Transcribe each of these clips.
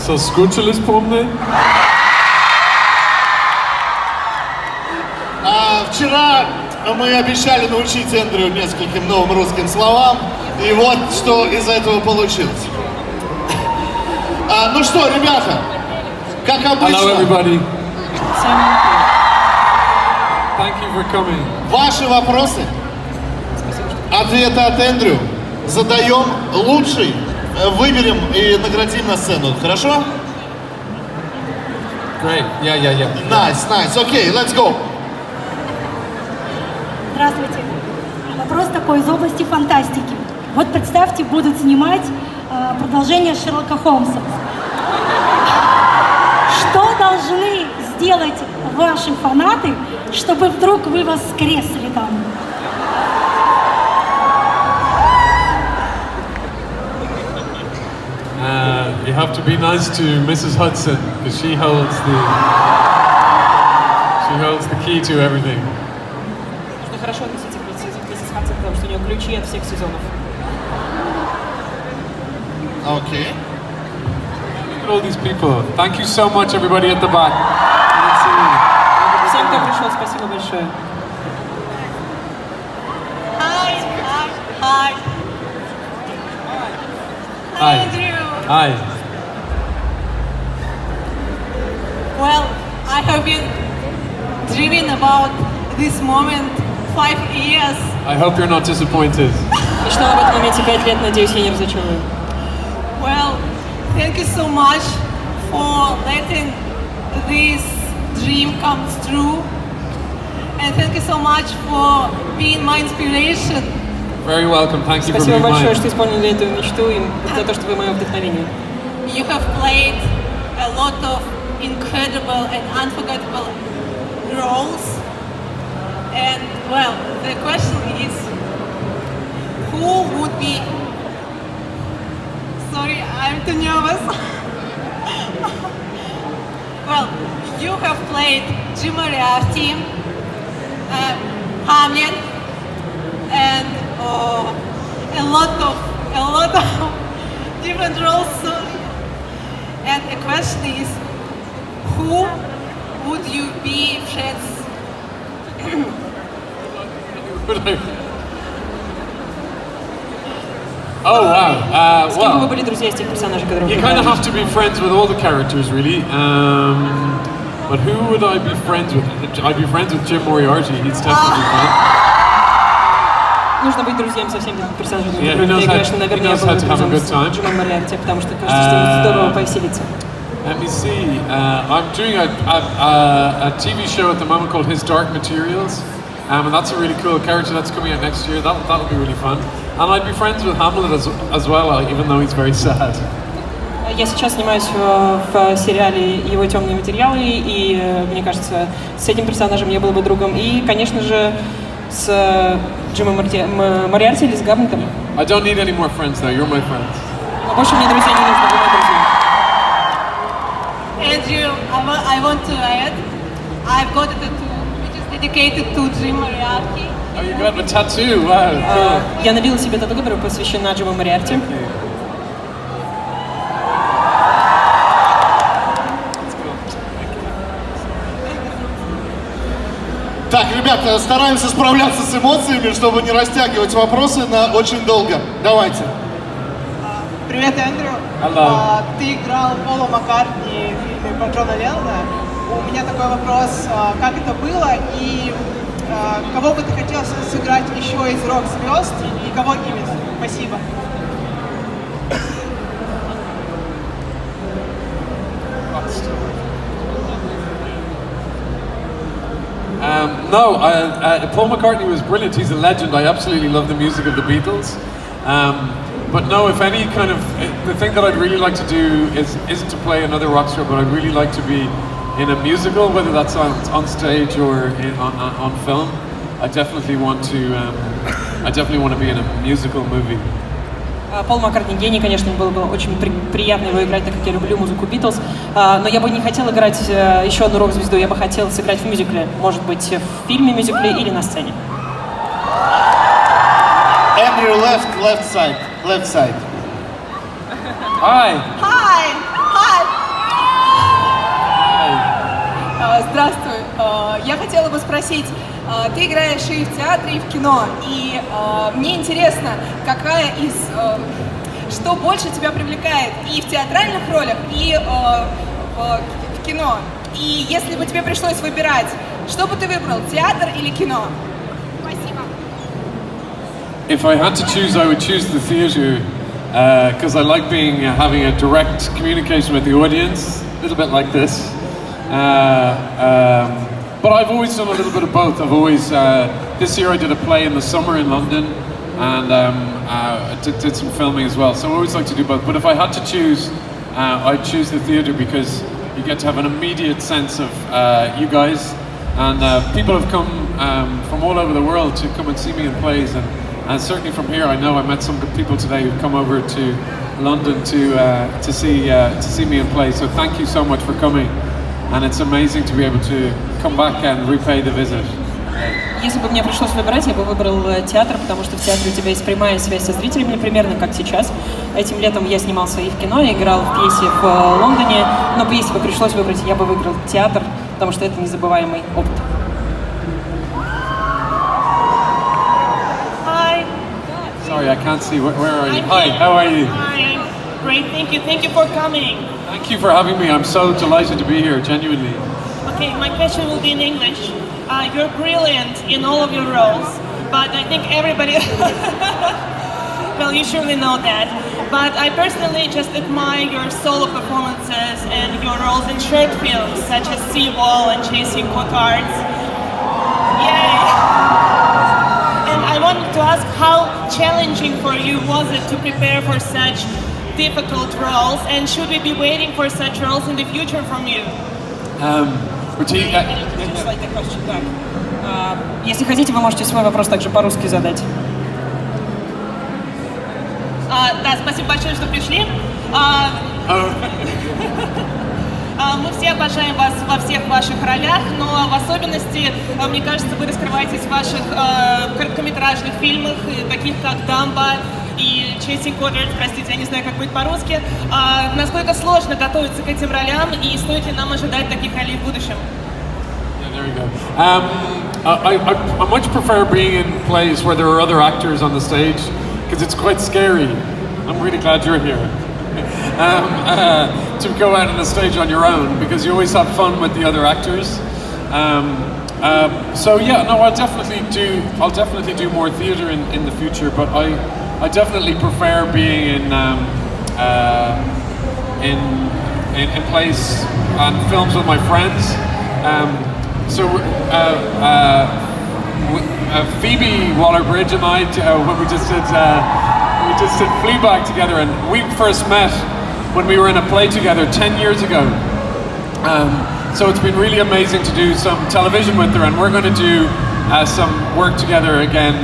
Соскучились по мне? Вчера мы обещали научить Эндрю нескольким новым русским словам, и вот что из этого получилось. Ну что, ребята, как обычно. Hello, everybody. Thank you for coming. Ваши вопросы, ответы от Эндрю задаем лучший, выберем и наградим на сцену. Хорошо? Great. Yeah. Nice. Okay, let's go. Здравствуйте. Вопрос такой из области фантастики. Вот представьте, будут снимать продолжение Шерлока Холмса. Что должны сделать ваши фанаты, чтобы вдруг вы воскресли там? You have to be nice to Mrs. Hudson because she holds the key to everything. Нужно хорошо относиться к миссис Хадсон, потому что у нее ключи от всех сезонов. Okay. Look at all these people. Thank you so much, everybody at the back. Всем, кто пришел, спасибо большое. Hi. Andrew. Hi. Well, I have been dreaming about this moment 5 years. I hope you're not disappointed. Мечтала об этом моменте 5 лет, надеюсь, я не разочарую. Well, thank you so much for letting this dream come true. And thank you so much for being my inspiration. Very welcome. Thank you for Спасибо being большое, mine. что исполнили эту мечту и за то, что вы мое вдохновение. You have played a lot of incredible and unforgettable roles. And well, the question is, who would be... Sorry, I'm too nervous. Well, you have played Jim Moriarty, Hamlet, and a lot of different roles. And the question is, who would you be friends? Oh wow. С кем бы вы Well, были друзья из тех персонажей, которые you вы kind of играли? have to be friends with all the characters, really. But who would I be friends with? I'd be friends with Jim Moriarty. He's definitely fun. Нужно быть друзьями со всеми персонажами, Yeah, которые he knows ты играешь. how- Но, he наверное, я knows был how to have a друзьям good time. с Джимом Мориарти, потому что кажется, что ему здорово повеселиться. Let me see. I'm doing a TV show at the moment called His Dark Materials, and that's a really cool character that's coming out next year. That'll be really fun. And I'd be friends with Hamlet as well, even though he's very sad. Я сейчас снимаюсь в сериале «Его темные материалы», и мне кажется, с этим персонажем я был бы другом. И, конечно же, с Джимом Мориарти или с Гамлетом. I don't need any more friends though. You're my friends. Но больше мне друзей не нужно, вы мои друзья. Andrew, I want to add, I've got a tattoo which is dedicated to Jim Moriarty. Oh, you got a tattoo. Wow, cool. Я набила себе тату, которая посвящена Джиму Мориарти. Так, ребята, стараемся справляться с эмоциями, чтобы не растягивать вопросы на очень долго. Давайте. Привет, Эндрю. Hello. Ты играл Пола Маккартни в фильме про Джона Леннона. У меня такой вопрос, как это было и кого бы ты хотел сыграть еще из рок-звезд и кого именно? Спасибо. No, Paul McCartney was brilliant. He's a legend. I absolutely love the music of the Beatles. But no, if any kind of the thing that I'd really like to do isn't to play another rock star, but I'd really like to be in a musical, whether that's on stage or on film. I definitely want to be in a musical movie. Пол Маккартни гений, конечно, было бы очень приятно его играть, так как я люблю музыку Битлз. Но я бы не хотел играть еще одну рок-звезду, я бы хотел сыграть в мюзикле. Может быть, в фильме мюзикле или на сцене. Andrew, left side. Hi. Hi! спросить, ты играешь и в театре, и в кино, и мне интересно, что больше тебя привлекает и в театральных ролях, и в кино. И если бы тебе пришлось выбирать, что бы ты выбрал, театр или кино? Спасибо. If I had to choose, I would choose the theatre because I like having a direct communication with the audience, a little bit like this. But I've always done a little bit of both. I've always this year I did a play in the summer in London, and I did some filming as well. So I always like to do both. But if I had to choose, I'd choose the theatre because you get to have an immediate sense of you guys, and people have come from all over the world to come and see me in plays, and certainly from here I know I met some good people today who've come over to London to see me in plays. So thank you so much for coming, and it's amazing to be able to come back and repay the visit. Если бы мне пришлось выбирать, я бы выбрал театр, потому что в театре у тебя есть прямая связь со зрителями, примерно как сейчас. Этим летом я снимался и в кино, я играл в пьесе в Лондоне, но если бы пришлось выбрать, я бы выбрал театр, потому что это незабываемый опыт. Hi. Sorry, I can't see. Where are you? Hi, how are you? Hi, I'm great. Thank you. Thank you for coming. Thank you for having me. I'm so delighted to be here, genuinely. Okay, my question will be in English. You're brilliant in all of your roles, but I think everybody, well, you surely know that, but I personally just admire your solo performances and your roles in short films, such as Seawall and Chasing Cotards. Yay! And I wanted to ask, how challenging for you was it to prepare for such difficult roles, and should we be waiting for such roles in the future from you? Если хотите, вы можете свой вопрос также по-русски задать. Да, спасибо большое, что пришли. Мы все обожаем вас во всех ваших ролях, но в особенности, мне кажется, вы раскрываетесь в ваших короткометражных фильмах, таких как «Дамба» и «Chasing Cotards», простите, я не знаю, как будет по-русски. Насколько сложно готовиться к этим ролям, и стоит ли нам ожидать таких ролей в будущем? There you go. I much prefer being in plays where there are other actors on the stage because it's quite scary. I'm really glad you're here. To go out on the stage on your own because you always have fun with the other actors. So yeah, no, I'll definitely do more theatre in the future, but I definitely prefer being in plays and films with my friends. Phoebe Waller-Bridge and I, when we just did Fleabag together, and we first met when we were in a play together 10 years ago. So it's been really amazing to do some television with her, and we're going to do some work together again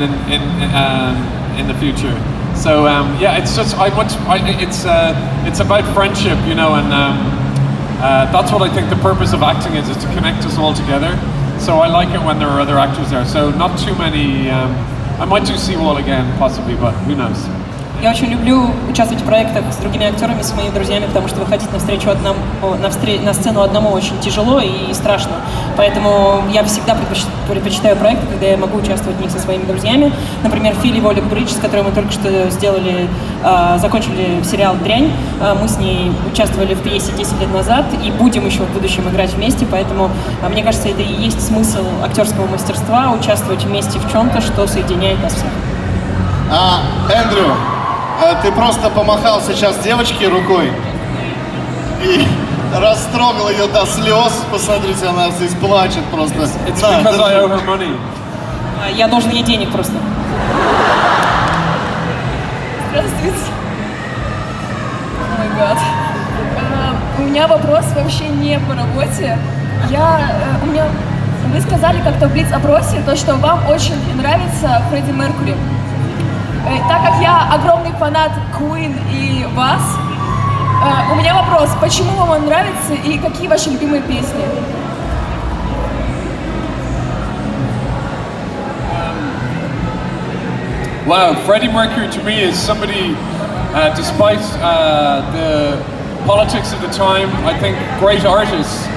in the future. So yeah, it's just it's about friendship, you know, and that's what I think the purpose of acting is to connect us all together. So I like it when there are other actors there. So not too many. I might do Seawall again, possibly, but who knows. Я очень люблю участвовать в проектах с другими актерами, с моими друзьями, потому что выходить на сцену одному очень тяжело и страшно. Поэтому я всегда предпочитаю проекты, когда я могу участвовать в них со своими друзьями. Например, Филли Волик-Бридж, с которой мы только что закончили сериал «Дрянь». Мы с ней участвовали в пьесе 10 лет назад и будем еще в будущем играть вместе. Поэтому, мне кажется, это и есть смысл актерского мастерства — участвовать вместе в чем-то, что соединяет нас всех. Эндрю, ты просто помахал сейчас девочке рукой и растрогал ее до слез. Посмотрите, она здесь плачет просто. It's because I owe her money. Я должен ей денег просто. Здравствуйте. О май гад. У меня вопрос вообще не по работе. Вы сказали как-то в Блиц-опросе, то, что вам очень нравится Фредди Меркьюри. Так как я огромный фанат Queen и вас, у меня вопрос, почему вам он нравится и какие ваши любимые песни? Wow, Freddie Mercury to me is somebody, despite the politics of the time, I think great artists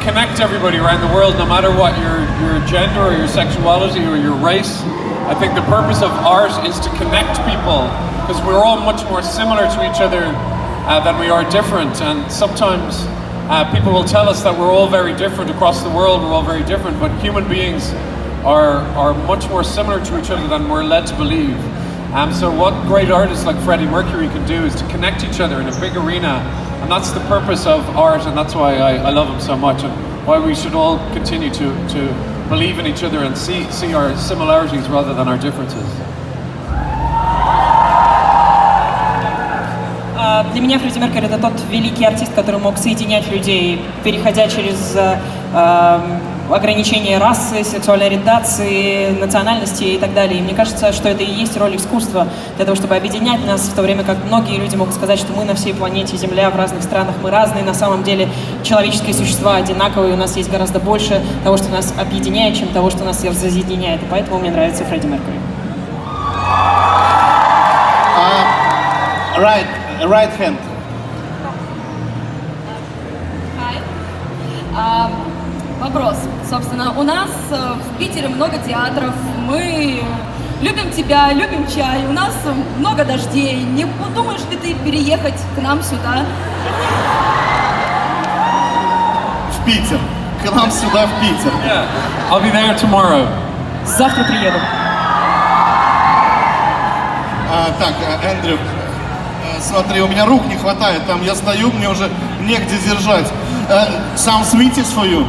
connect everybody around the world, no matter what your gender or your sexuality or your race. I think the purpose of art is to connect people, because we're all much more similar to each other than we are different. And sometimes people will tell us that we're all very different across the world, we're all very different, but human beings are much more similar to each other than we're led to believe. So what great artists like Freddie Mercury can do is to connect each other in a big arena, and that's the purpose of art, and that's why I love him so much, and why we should all continue to believe in each other and see our similarities rather than our differences. Для меня Фредди Меркьюри — это тот великий артист, который мог соединять людей, переходя через ограничения расы, сексуальной ориентации, национальности и так далее. И мне кажется, что это и есть роль искусства для того, чтобы объединять нас, в то время как многие люди могут сказать, что мы на всей планете Земля, в разных странах, мы разные. На самом деле человеческие существа одинаковые, у нас есть гораздо больше того, что нас объединяет, чем того, что нас разъединяет. И поэтому мне нравится Фредди Меркьюри. Right hand. Вопрос. Собственно, у нас в Питере много театров, мы любим тебя, любим чай, у нас много дождей. Не думаешь ли ты переехать к нам сюда? В Питер. К нам сюда, в Питер. Yeah, I'll be there tomorrow. Завтра приеду. Так, Эндрю, смотри, у меня рук не хватает, там я стою, мне уже негде держать. Some sweeties for you.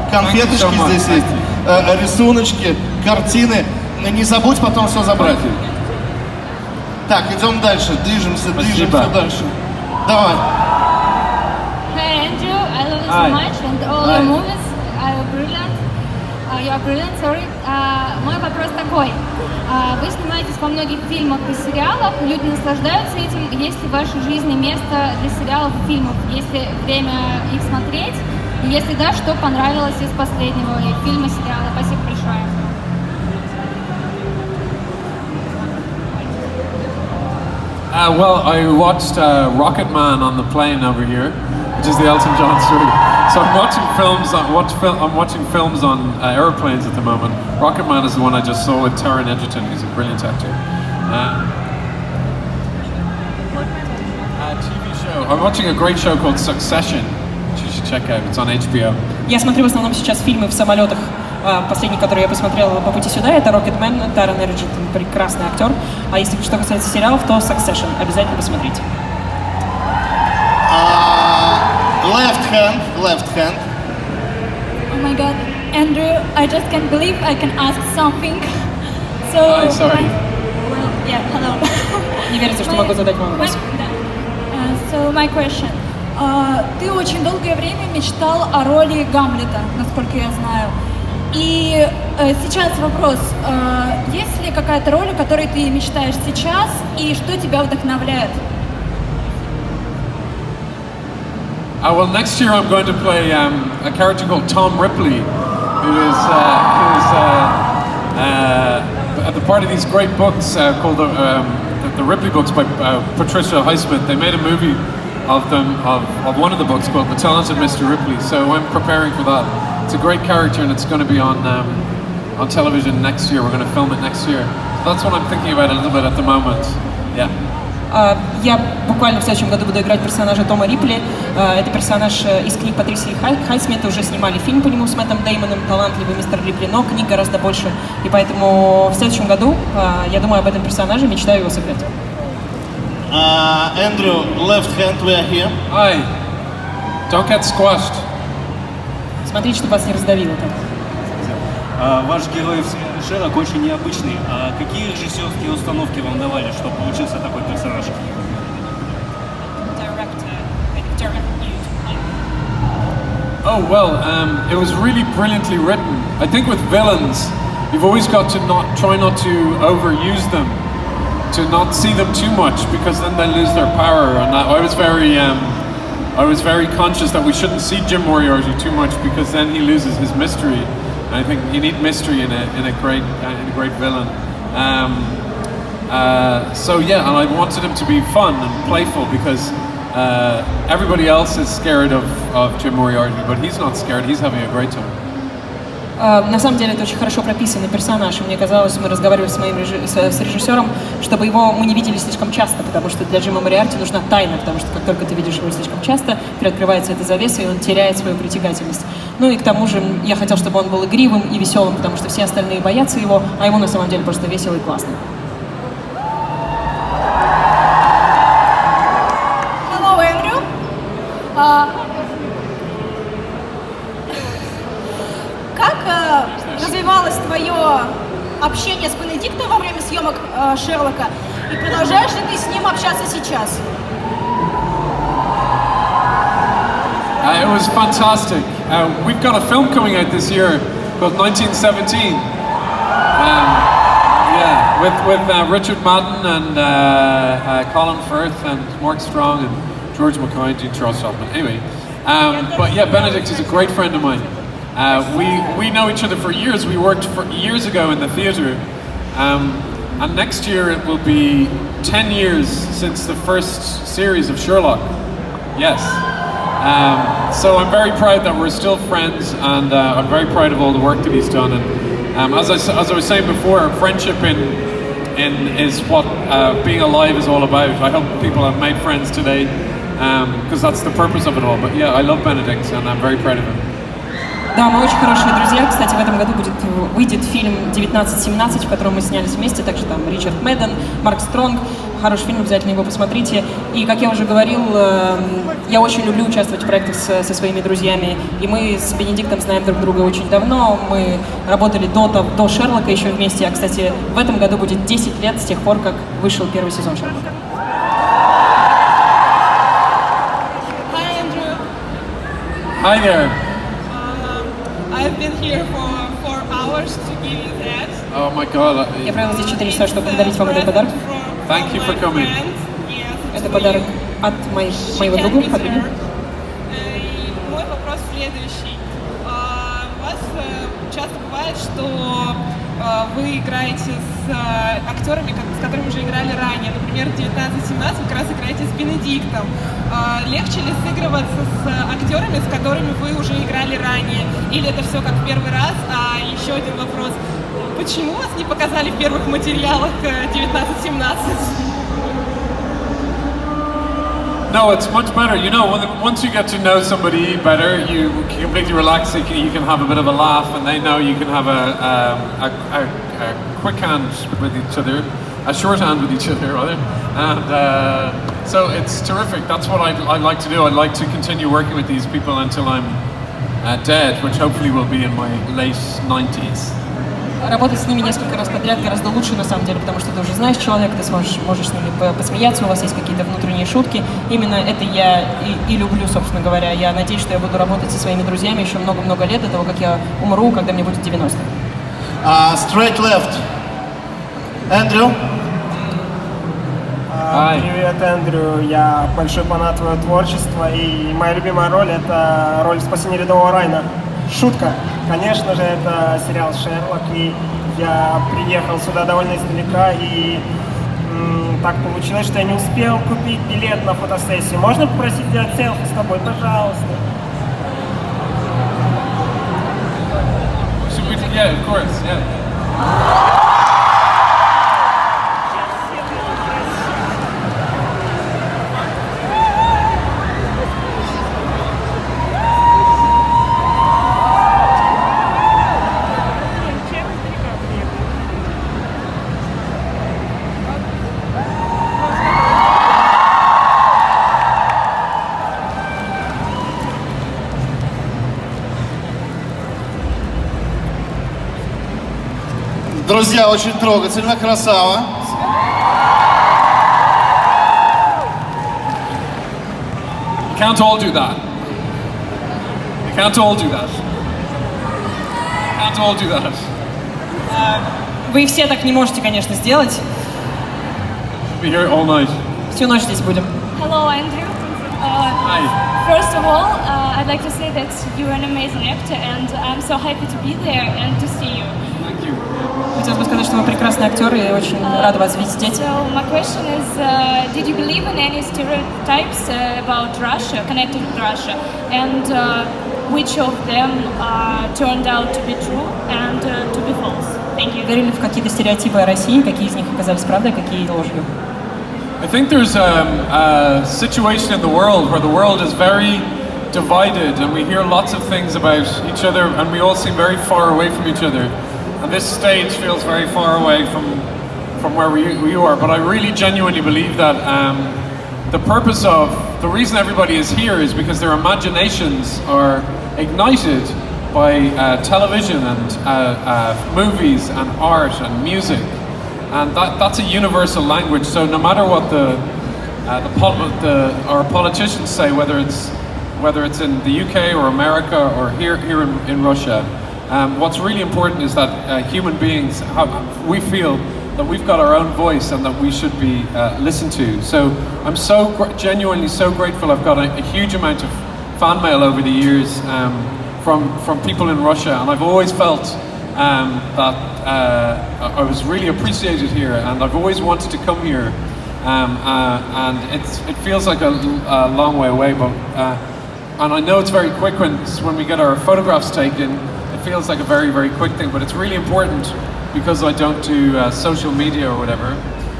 Конфеточки здесь есть, рисуночки, картины. Не забудь потом все забрать. Так, идем дальше, движемся все дальше. Давай. Hey Andrew, I love you so much and all your movies are brilliant. You are brilliant, sorry. Мой вопрос такой. Вы снимаетесь во многих фильмах и сериалах, люди наслаждаются этим. Есть ли в вашей жизни место для сериалов и фильмов? Есть ли время их смотреть? И если да, что понравилось из последнего фильма, сериала? Спасибо большое. Well, I watched Rocket Man on the plane over here, which is the Elton John story. So I'm watching films. I'm watching films on airplanes at the moment. Rocket Man is the one I just saw with Taron Egerton. He's a brilliant actor. TV show. I'm watching a great show called Succession. You should check out. It's on HBO. Я смотрю в основном сейчас фильмы в самолетах. Последний, который я посмотрела по пути сюда, это Rocketman, Taron Egerton, прекрасный актер. А если что касается сериалов, то Succession. Обязательно посмотрите. Left hand. Oh my God, Andrew, I just can't believe I can ask something. So, Hi, sorry. Well, yeah, hello. Не верится, что могу задать вам вопрос. So my question. Ты очень долгое время мечтал о роли Гамлета, насколько я знаю. И сейчас вопрос, есть ли какая-то роль, о которой ты мечтаешь сейчас, и что тебя вдохновляет? Well, next year I'm going to play a character called Tom Ripley, who is at the part of these great books called the Ripley books by Patricia Highsmith. They made a movie of them, of one of the books called The Talented Mr. Ripley, so I'm preparing for that. It's a great character and it's going to be on television next year. We're going to film it next year. So that's what I'm thinking about a little bit at the moment. Yeah. Я буквально в следующем году буду играть персонажа Тома Рипли. Это персонаж из книг Патрисии Хайсмит. Уже снимали фильм по нему с Мэттом Деймоном, талантливый мистер Рипли, но книг гораздо больше. И поэтому в следующем году я думаю об этом персонаже, мечтаю его сыграть. Эндрю, left hand, we are here. Hi. Don't get squashed. Смотрите, чтобы вас не раздавило так. Ваш герой Шерлок очень необычный. А какие режиссерские установки вам давали, чтобы получился такой персонаж? Oh well, it was really brilliantly written. I think with villains, you've always got to try not to overuse them, to not see them too much, because then they lose their power. And I was very conscious that we shouldn't see Jim Moriarty too much, because then he loses his mystery. And I think you need mystery in a great villain. So yeah, and I wanted him to be fun and playful, because everybody else is scared of Jim Moriarty, but he's not scared. He's having a great time. На самом деле это очень хорошо прописанный персонаж, и мне казалось, мы разговаривали с режиссером, чтобы его мы не видели слишком часто, потому что для Джима Мориарти нужна тайна, потому что как только ты видишь его слишком часто, приоткрывается эта завеса, и он теряет свою притягательность. Ну и к тому же я хотел, чтобы он был игривым и веселым, потому что все остальные боятся его, а ему на самом деле просто весело и классно. Hello, Эндрю. Как развивалось твое общение с Бенедиктом во время съемок Шерлока? И продолжаешь ли ты с ним общаться сейчас? It was fantastic. We've got a film coming out this year called 1917. Yeah, with Richard Madden and Colin Firth and Mark Strong and George McKay and Charles Shopman. Anyway, but yeah, Benedict is a great friend of mine. We know each other for years. We worked for years ago in the theatre, and next year it will be 10 years since the first series of Sherlock. Yes. So I'm very proud that we're still friends, and I'm very proud of all the work that he's done. And as I was saying before, friendship is what being alive is all about. I hope people have made friends today, because that's the purpose of it all. But yeah, I love Benedict, and I'm very proud of him. Да, мы очень хорошие друзья. Кстати, в этом году выйдет фильм 1917, в котором мы снялись вместе. Также там Ричард Мэдден, Марк Стронг. Хороший фильм, обязательно его посмотрите. И, как я уже говорил, я очень люблю участвовать в проектах со своими друзьями. И мы с Бенедиктом знаем друг друга очень давно. Мы работали до Шерлока еще вместе. А, кстати, в этом году будет 10 лет с тех пор, как вышел первый сезон Шерлока. Hi, Andrew. Hi there. I've been here for 4 hours to give you that. Oh my God. Я провела здесь 4 часа, чтобы подарить вам этот подарок. Thank you for coming. Это подарок от моего друга, от меня. И мой вопрос следующий. У вас часто бывает, что вы играете с актерами, с которыми уже играли ранее. Например, в 1917 вы как раз играете с Бенедиктом. Легче ли сыгрываться с актерами, с которыми вы уже играли ранее? Или это все как в первый раз? А еще один вопрос. Почему вас не показали в первых материалах 1917? No, it's much better. You know, once you get to know somebody better, you completely relax. You can have a bit of a laugh, and they know you can have a quick hand with each other, a short hand with each other, rather. And so it's terrific. That's what I like to do. I like to continue working with these people until I'm dead, which hopefully will be in my late 90s. Работать с ними несколько раз подряд гораздо лучше, на самом деле, потому что ты уже знаешь человека, ты можешь с ними посмеяться, у вас есть какие-то внутренние шутки. Именно это я и люблю, собственно говоря. Я надеюсь, что я буду работать со своими друзьями еще много-много лет до того, как я умру, когда мне будет 90. Straight left. Эндрю. Привет, Эндрю. Я большой фанат твоего творчества, и моя любимая роль — это роль спасения рядового Райна. Шутка. Конечно же, это сериал «Шерлок», и я приехал сюда довольно издалека, и так получилось, что я не успел купить билет на фотосессию. Можно попросить сделать селфи с тобой, пожалуйста? Yeah, of course, yeah. Друзья, очень трогательно, красава. You can't all do that. You can't all do that. You can't all do that. Вы все так не можете, конечно, сделать. We'll be here all night. Всю ночь здесь будем. Hello, Andrew. Hi. First of all, I'd like to say that you're an amazing actor, and I'm so happy to be there and to see you. Thank you. Хотелось бы сказать, что вы прекрасный актер и очень рада вас видеть здесь. So my question is, did you believe in any stereotypes about Russia, connected with Russia, and which of them turned out to be true and to be false? Thank you. Верили в какие-то стереотипы о России, какие из них оказались правдой, какие ложью? I think there's a situation in the world where the world is very divided and we hear lots of things about each other and we all seem very far away from each other. And this stage feels very far away from where you are. But I really genuinely believe that the reason everybody is here is because their imaginations are ignited by television and movies and art and music. And that's a universal language. So no matter what our politicians say, whether it's in the UK or America or here in Russia, what's really important is that human beings we feel that we've got our own voice and that we should be listened to. So I'm genuinely so grateful. I've got a huge amount of fan mail over the years from people in Russia, and I've always felt that I was really appreciated here, and I've always wanted to come here, and it feels like a long way away, but and I know it's very quick when we get our photographs taken. It feels like a very, very quick thing, but it's really important because I don't do social media or whatever,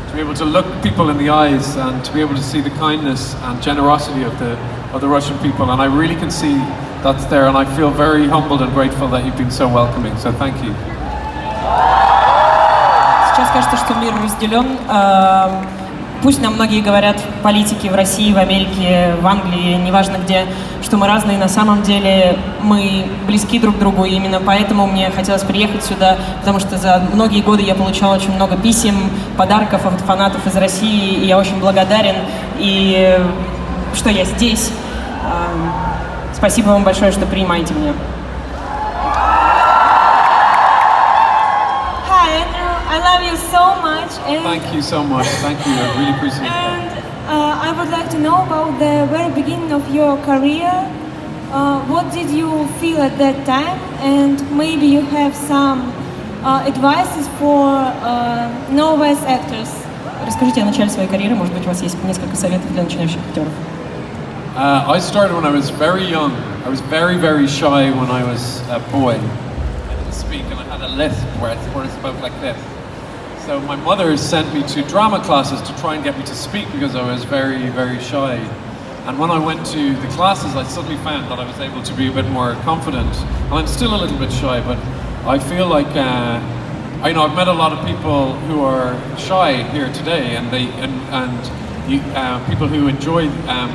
to be able to look people in the eyes and to be able to see the kindness and generosity of the Russian people, and I really can see that's there, and I feel very humbled and grateful that you've been so welcoming, so thank you. Сейчас кажется, что мир разделен. Пусть нам многие говорят, политики в России, в Америке, в Англии, неважно где, что мы разные, на самом деле мы близки друг к другу, и именно поэтому мне хотелось приехать сюда, потому что за многие годы я получала очень много писем, подарков от фанатов из России, и я очень благодарен, и что я здесь. Спасибо вам большое, что принимаете меня. I love you so much. And Thank you so much. Thank you. I really appreciate that. And I would like to know about the very beginning of your career. What did you feel at that time? And maybe you have some advices for novice actors. Расскажите о начале своей карьеры, может быть, у вас есть несколько советов для начинающих актеров. I started when I was very young. I was very, very shy when I was a boy. I didn't speak and I had a lisp where I spoke like this. So my mother sent me to drama classes to try and get me to speak because I was very, very shy. And when I went to the classes, I suddenly found that I was able to be a bit more confident. And I'm still a little bit shy, but I feel like I've met a lot of people who are shy here today, and people who enjoy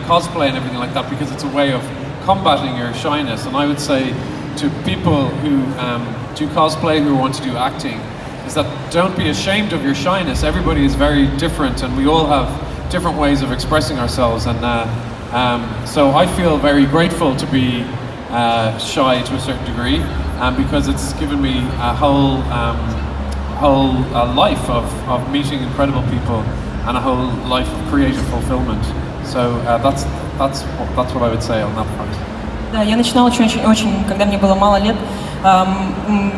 cosplay and everything like that because it's a way of combating your shyness. And I would say to people who do cosplay, who want to do acting, is that don't be ashamed of your shyness. Everybody is very different and we all have different ways of expressing ourselves, and so I feel very grateful to be shy to a certain degree, because it's given me a whole life of meeting incredible people and a whole life of creative fulfillment. So that's what I would say on that front. Да, я начинала очень, когда мне было мало лет.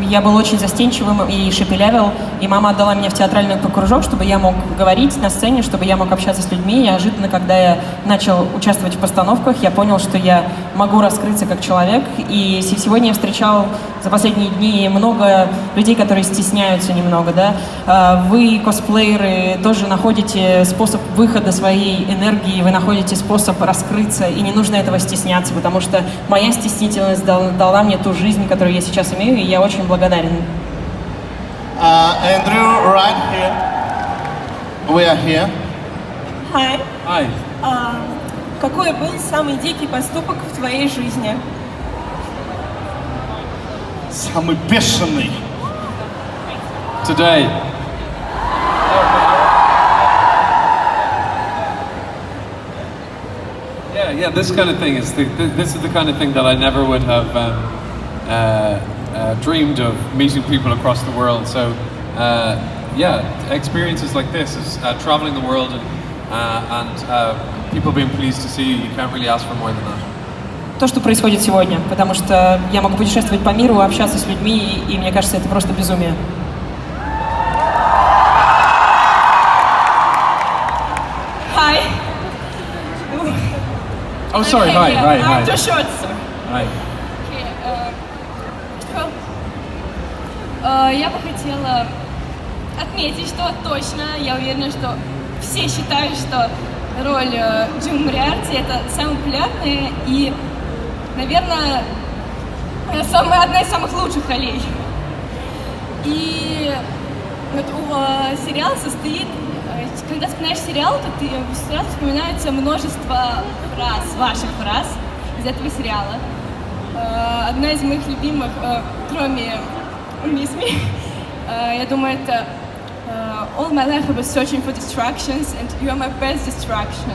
Я был очень застенчивым и шепелявил, и мама отдала меня в театральный кружок, чтобы я мог говорить на сцене, чтобы я мог общаться с людьми. И неожиданно, когда я начал участвовать в постановках, я понял, что я могу раскрыться как человек. И сегодня я встречал за последние дни много людей, которые стесняются немного, да. Вы, косплееры, тоже находите способ выхода своей энергии, вы находите способ раскрыться, и не нужно этого стесняться, потому что моя стеснительность дала мне ту жизнь, которую я сейчас имею, и я очень благодарен. Andrew, right here. We are here. Hi. Hi. Какой был самый дикий поступок в твоей жизни? Самый бешеный. Today. Yeah, this kind of thing this is the kind of thing that I never would have dreamed of, meeting people across the world. So experiences like this is traveling the world and people being pleased to see you. You can't really ask for more than that. То, что происходит сегодня, потому что я могу путешествовать по миру, общаться с людьми, и мне кажется, это просто безумие. Oh, sorry. Hi. I'm too short, sir. Hi. Я бы хотела отметить, что точно, я уверена, что все считают, что роль Джима Мориарти это самая популярная и, наверное, одна из самых лучших ролей. И вот сериал состоит, когда вспоминаешь сериал, то ты сразу вспоминается множество ваших фраз из этого сериала. Одна из моих любимых, кроме Miss Me, я думаю, это All my life I was searching for distractions, and you are my best distraction.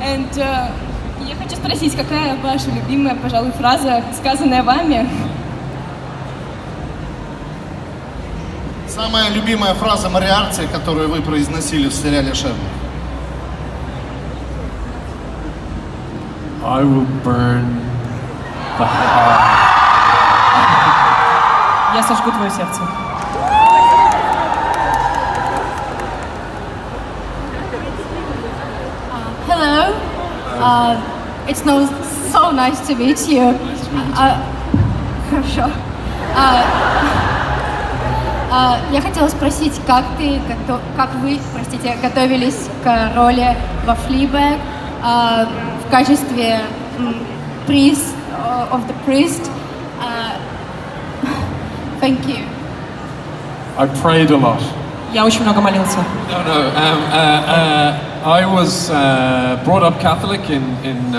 And я хочу спросить, какая ваша любимая, пожалуй, фраза, сказанная вами? Самая любимая фраза Мориарти, которую вы произносили в сериале «Шерлок». I will burn the heart. Я сожгу твое сердце. Hello. It's so nice to meet you. Хорошо. Я хотела спросить, как вы, готовились к роли во Fleabag в качестве priest of the priest. Thank you. I prayed a lot. Я очень много молился. No. I was brought up Catholic in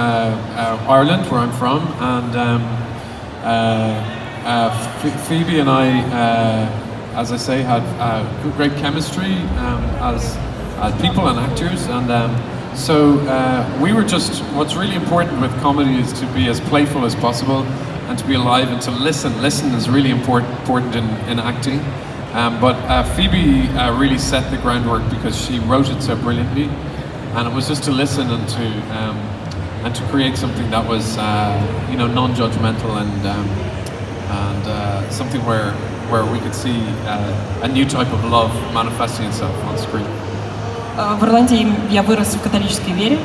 Ireland, where I'm from, and Phoebe and I, as I say, had great chemistry as people and actors, and so we were just. What's really important with comedy is to be as playful as possible, and to be alive and to listen. Listen is really important in acting. But Phoebe really set the groundwork because she wrote it so brilliantly, and it was just to listen and to create something that was non-judgmental and something where we could see a new type of love manifesting itself on screen. В Ирландии я вырос в католической вере,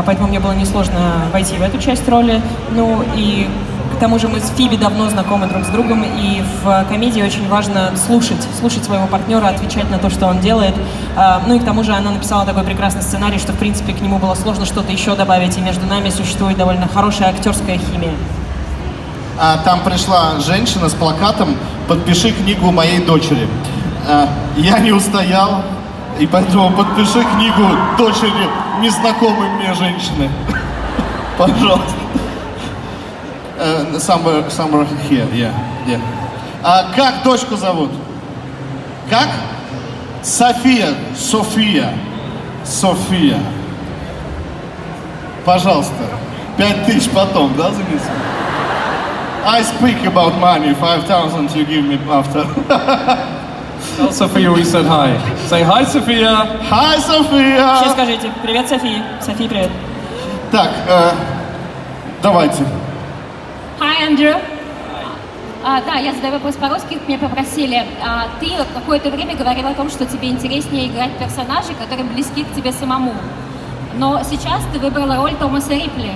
поэтому мне было несложно войти в эту часть роли. Ну и к тому же мы с Фиби давно знакомы друг с другом, и в комедии очень важно слушать своего партнера, отвечать на то, что он делает. Ну и к тому же она написала такой прекрасный сценарий, что в принципе к нему было сложно что-то еще добавить, и между нами существует довольно хорошая актерская химия. Там пришла женщина с плакатом «Подпиши книгу моей дочери». Я не устоял, и поэтому подпиши книгу дочери незнакомой мне женщины. Пожалуйста. Somewhere here, yeah. Как дочку зовут? Как? София. Пожалуйста. 5000 потом, да, записывай? I speak about money. 5,000 you give me after. Tell Sophia we said hi. Say hi, Sophia. Hi, Sophia. Все скажите. Привет, Софии. Софии, привет. Так, давайте. Hi, Andrew. Да, я задаю вопрос по-русски, меня попросили. Ты какое-то время говорил о том, что тебе интереснее играть персонажей, которые близки к тебе самому. Но сейчас ты выбрала роль Томаса Рипли.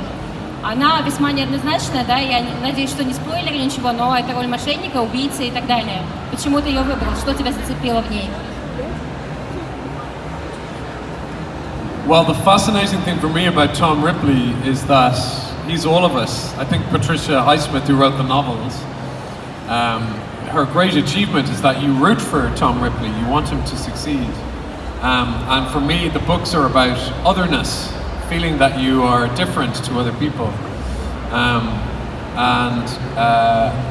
Она весьма неоднозначная, да, я надеюсь, что не спойлерю ничего, но это роль мошенника, убийцы и так далее. Почему ты ее выбрал? Что тебя зацепило в ней? Well, the fascinating thing for me about Tom Ripley is that he's all of us. I think Patricia Highsmith, who wrote the novels, her great achievement is that you root for Tom Ripley, you want him to succeed. And for me, the books are about otherness, feeling that you are different to other people.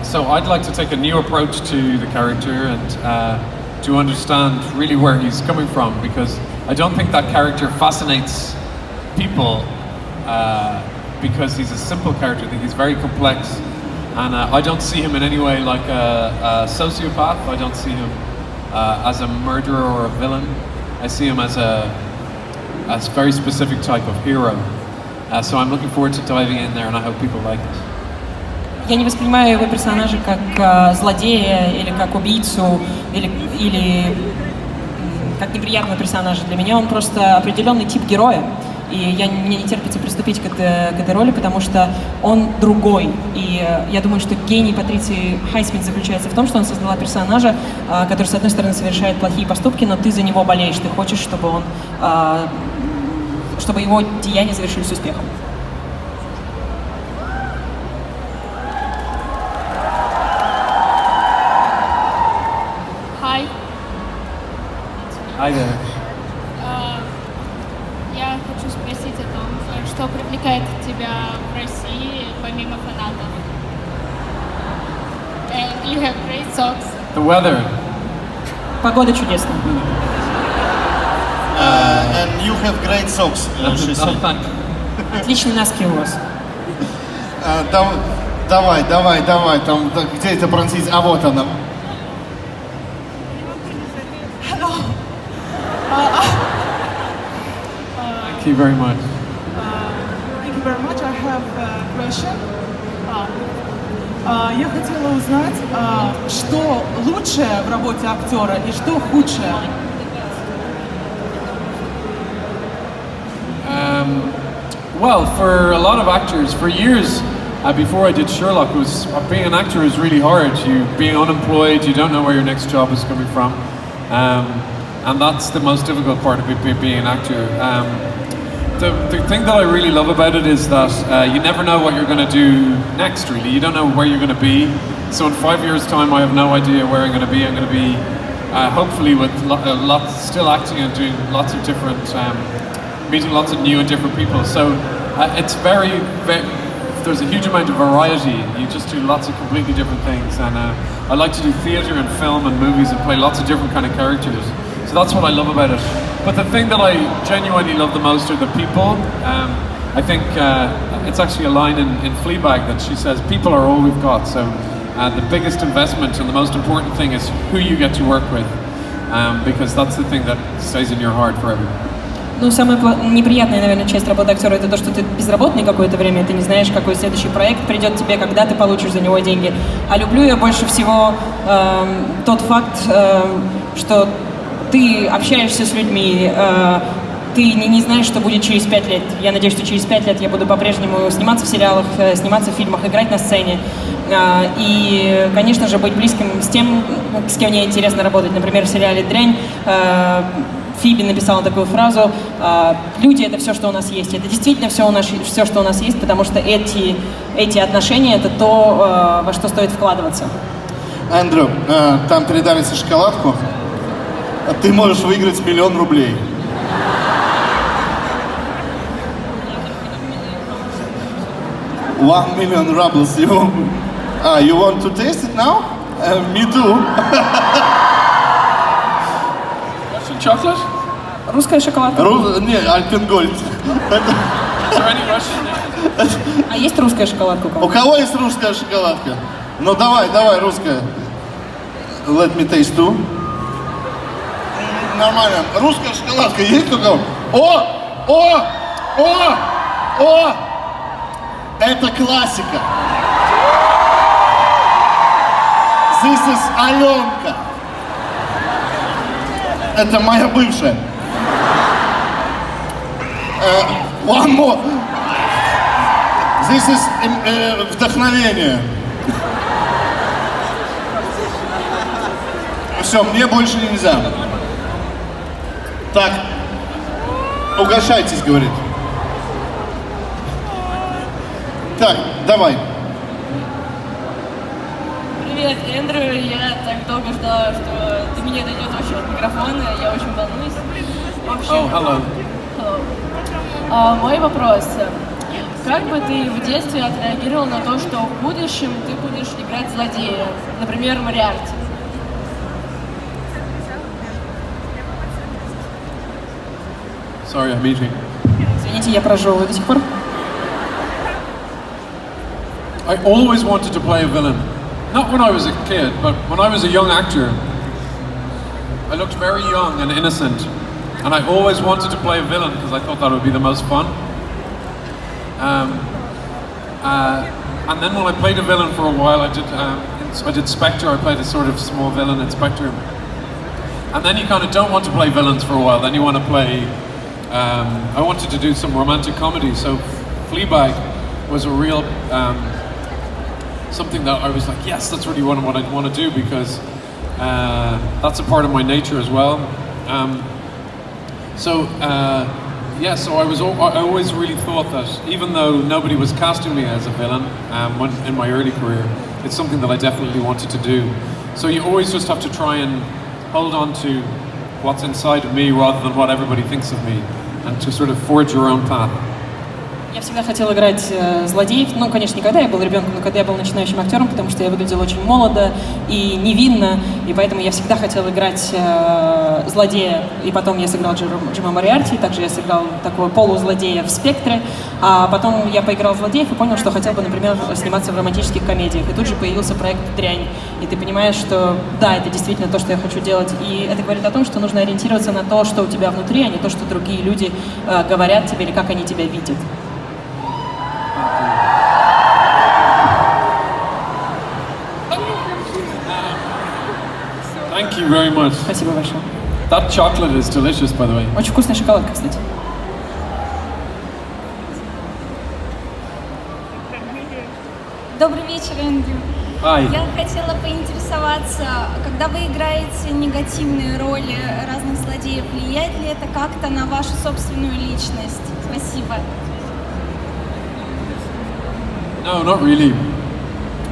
So I'd like to take a new approach to the character and to understand really where he's coming from, because I don't think that character fascinates people because he's a simple character. I think he's very complex, and I don't see him in any way like a sociopath. I don't see him as a murderer or a villain. I see him as a very specific type of hero. So I'm looking forward to diving in there, and I hope people like it. Я не воспринимаю его персонажа как злодея или как убийцу или как неприятного персонажа. Для меня он просто определенный тип героя. И мне не терпится приступить к этой роли, потому что он другой. И я думаю, что гений Патриции Хайсмит заключается в том, что он создала персонажа, который, с одной стороны, совершает плохие поступки, но ты за него болеешь, ты хочешь, чтобы его деяния завершились успехом. Hi there. Я хочу спросить о том, что привлекает тебя в России помимо фанатов. And you have great socks. The weather. Погода чудесная. And you have great socks. Отличные носки у вас. Давай, там, где это пронзить? А вот она. Thank you very much. Thank you very much. I have a question. Я хотела узнать, что лучшее в работе актера и что худшее. Well, for a lot of actors, for years before I did Sherlock, being an actor is really hard. Being unemployed, you don't know where your next job is coming from, and that's the most difficult part of being an actor. The thing that I really love about it is that you never know what you're going to do next, really. You don't know where you're going to be. So in 5 years' time, I have no idea where I'm going to be. I'm going to be, hopefully, with still acting and doing lots of different, meeting lots of new and different people. So it's very, there's a huge amount of variety. You just do lots of completely different things. And I like to do theatre and film and movies and play lots of different kind of characters. So that's what I love about it. But the thing that I genuinely love the most are the people. I think it's actually a line in Fleabag that she says, people are all we've got. So the biggest investment and the most important thing is who you get to work with. Because that's the thing that stays in your heart forever. Ну, самая неприятная, наверное, часть работы актера — это то, что ты безработный какое-то время, ты не знаешь, какой следующий проект придет тебе, когда ты получишь за него деньги. А люблю я больше всего тот факт, что ты общаешься с людьми, ты не знаешь, что будет через 5 лет. Я надеюсь, что через 5 лет я буду по-прежнему сниматься в сериалах, сниматься в фильмах, играть на сцене. И, конечно же, быть близким с тем, с кем мне интересно работать. Например, в сериале «Дрянь» Фиби написала такую фразу: «Люди — это все, что у нас есть». Это действительно все, что у нас есть, потому что эти отношения — это то, во что стоит вкладываться. Эндрю, там передали тебе шоколадку. Ты можешь выиграть 1 000 000 рублей. $1 million rubles. You want to taste it now? Me too. Chocolate? Русская шоколадка. Не, Альпенгольд. А есть русская шоколадка у кого? У кого есть русская шоколадка? Ну давай, русская. Let me taste too. Нормально. Русская шоколадка есть у кого? О! Это классика. This is Аленка. Это моя бывшая. One more. This is вдохновение. Все, мне больше нельзя. Так, угощайтесь, говорит. Так, давай. Привет, Эндрю. Я так долго ждала, что до меня дойдет вообще от микрофона. Я очень волнуюсь. В общем, hello. Мой вопрос. Как бы ты в детстве отреагировал на то, что в будущем ты будешь играть злодея? Например, Мориарти. Sorry, I'm eating. Извините, я прожевываю до сих пор. I always wanted to play a villain. Not when I was a kid, but when I was a young actor. I looked very young and innocent, and I always wanted to play a villain because I thought that would be the most fun. And then when I played a villain for a while, I did Spectre. I played a sort of small villain in Spectre. And then you kind of don't want to play villains for a while. Then you want to play I wanted to do some romantic comedy. So Fleabag was a real something that I was like, yes, that's really what I want to do, because that's a part of my nature as well. So I always really thought that even though nobody was casting me as a villain in my early career, it's something that I definitely wanted to do. So you always just have to try and hold on to what's inside of me rather than what everybody thinks of me, and to sort of forge your own path. Я всегда хотела играть злодеев, ну, конечно, не когда я был ребенком, но когда я был начинающим актером, потому что я выглядела очень молодо и невинно, и поэтому я всегда хотела играть злодея, и потом я сыграл Джима Мориарти, также я сыграл такого полузлодея в «Спектре», а потом я поиграл злодеев и понял, что хотел бы, например, сниматься в романтических комедиях, и тут же появился проект «Дрянь», и ты понимаешь, что да, это действительно то, что я хочу делать, и это говорит о том, что нужно ориентироваться на то, что у тебя внутри, а не то, что другие люди говорят тебе или как они тебя видят. Thank you very much. Спасибо большое. That chocolate is delicious, by the way. Очень вкусная шоколадка, кстати. Добрый вечер, Эндрю. Hi. Я хотела поинтересоваться, когда вы играете негативные роли разных злодеев, влияет ли это как-то на вашу собственную личность? Спасибо. No, not really.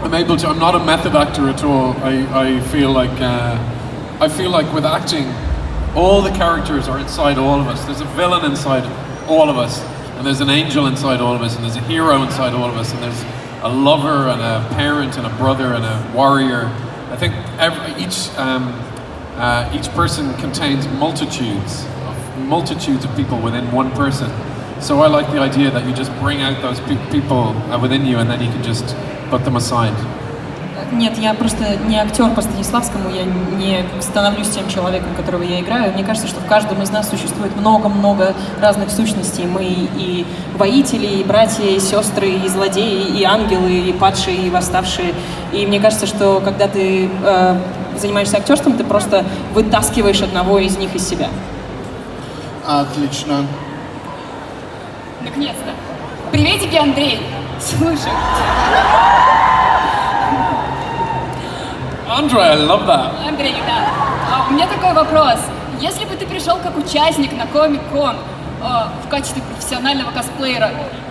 I'm not a method actor at all. I feel like with acting, all the characters are inside all of us. There's a villain inside all of us, and there's an angel inside all of us, and there's a hero inside all of us, and there's a lover and a parent and a brother and a warrior. I think each person contains multitudes of people within one person. So I like the idea that you just bring out those people within you, and then you can just put them aside. Нет, я просто не актер по Станиславскому, я не становлюсь тем человеком, которого я играю. Мне кажется, что в каждом из нас существует много-много разных сущностей. Мы и воители, и братья, и сестры, и злодеи, и ангелы, и падшие, и восставшие. И мне кажется, что когда ты занимаешься актерством, ты просто вытаскиваешь одного из них из себя. Отлично. Наконец-то. Приветики, Андрей. Слушай. Andre, I love that. Андрей, да. У меня такой вопрос. Если бы ты пришел как участник на ComicCon в качестве профессионального косплеера,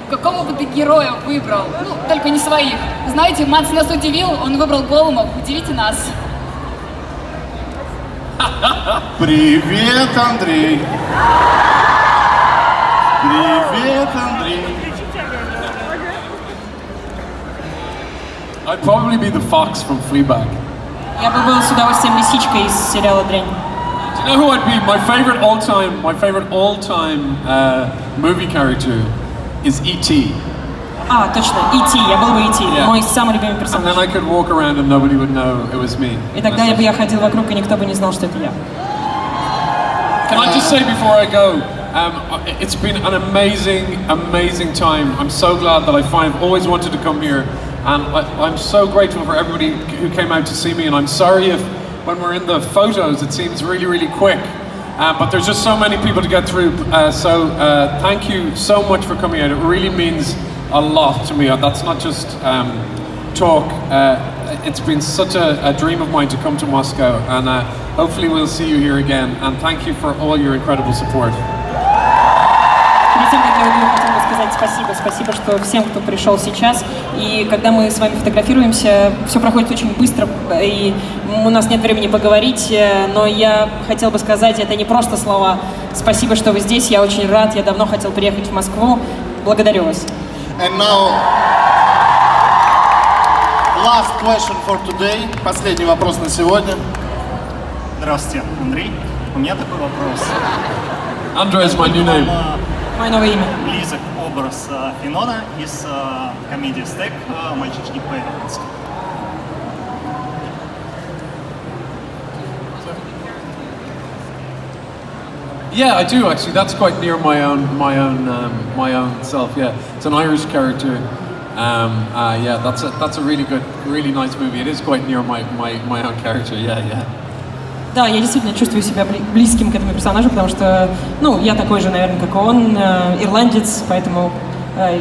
какого бы ты героя выбрал? Ну, только не своих. Знаете, Макс нас удивил, он выбрал Голума. Удивите нас. Привет, Андрей. Привет, Андрей. I'd probably be the fox from Fleabag. Я бы был с удовольствием лисичкой из сериала «Дрянь». Do you know who I'd be? My favorite all-time movie character is E.T. А, точно, E.T. Я был бы E.T. Yeah. Мой самый любимый And персонаж. then I could walk around and nobody would know it was me. И тогда я ходил вокруг, и никто бы не знал, что это я. Can I just say before I go, it's been an amazing time. I'm so glad that I've always wanted to come here, and I'm so grateful for everybody who came out to see me. And I'm sorry if, when we're in the photos, it seems really quick. But there's just so many people to get through. So thank you so much for coming out. It really means a lot to me. That's not just talk. It's been such a dream of mine to come to Moscow, and hopefully we'll see you here again. And thank you for all your incredible support. Перед тем, как я уйду, хотела бы сказать спасибо, что всем, кто пришел сейчас. И когда мы с вами фотографируемся, все проходит очень быстро, и у нас нет времени поговорить, но я хотела бы сказать, это не просто слова. Спасибо, что вы здесь, я очень рад, я давно хотел приехать в Москву. Благодарю вас. And now, last question for today. Последний вопрос на сегодня. Здравствуйте, Андрей. У меня такой вопрос. Andre is my new name. Мое новое имя. Близок образ Финона из комедии «Стек» «Мальчишник по-ирландски». Yeah, I do actually. That's quite near my own self. Yeah, it's an Irish character. Yeah, that's a really good, really nice movie. It is quite near my own character. Yeah. Да, я действительно чувствую себя близким к этому персонажу, потому что, ну, я такой же, наверное, как и он, ирландец, поэтому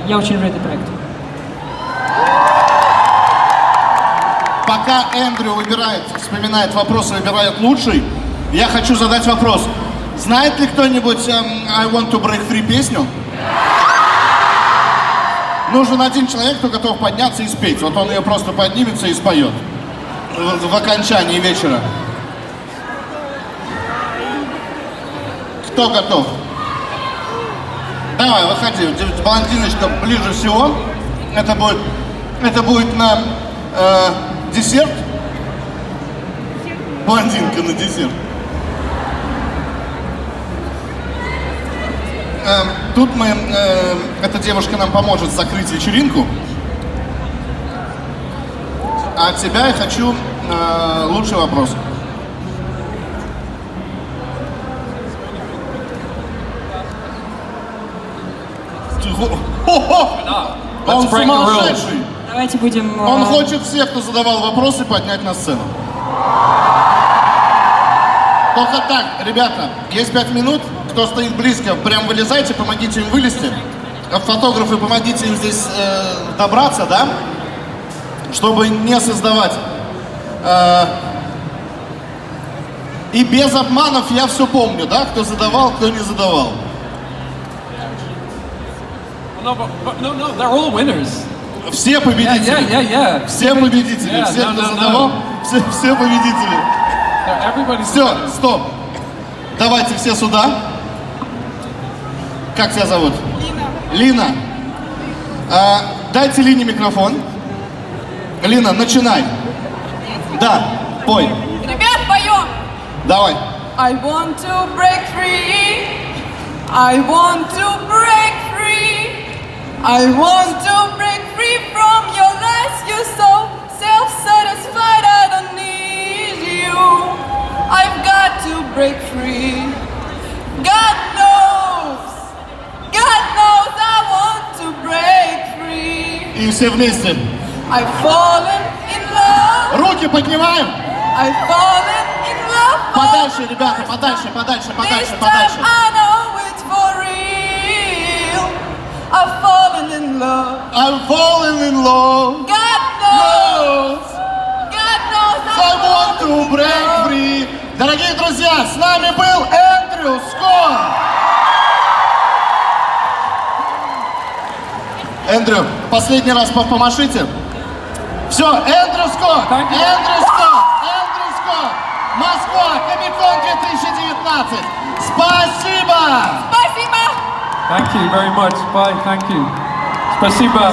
я очень люблю этот проект. Пока Эндрю вспоминает вопросы, выбирает лучший, я хочу задать вопрос. Знает ли кто-нибудь I Want to Break Free песню? Нужен один человек, кто готов подняться и спеть. Вот он ее просто поднимется и споет в окончании вечера. Кто готов? Давай, выходи. Блондиночка ближе всего. Это будет на десерт. Блондинка на десерт. Тут эта девушка нам поможет закрыть вечеринку. А от тебя я хочу лучший вопрос. Он сумасшедший. Давайте будем... Он хочет всех, кто задавал вопросы, поднять на сцену. Только так, ребята, есть 5 минут. Кто стоит близко, прям вылезайте, помогите им вылезти. Фотографы, помогите им здесь добраться, да? Чтобы не создавать. И без обманов я все помню, да? Кто задавал, кто не задавал. No, they're all winners. Все победители. Все победители. Все, кто задавал, все победители. Все, стоп. Давайте все сюда. Как тебя зовут? Лина. Дайте Лине микрофон. Лина, начинай. Да, пой. Ребят, поем! Давай. I want to break free. I want to break free. I want to break free from your lies. You're so self-satisfied. I don't need you. I've got to break free. God knows I want to break free. И все вместе. I've fallen in love. Руки поднимаем. I've fallen in love. Подальше, ребята, подальше. This time I know it's for real. I've fallen in love. I'm falling in love. God knows I want to break free. Дорогие друзья, с нами был Эндрю Скотт. Эндрю, последний раз помашите. Все, Эндрю Скотт. Москва, ComicCon 2019. Спасибо. Thank you very much. Bye. Thank you. Спасибо.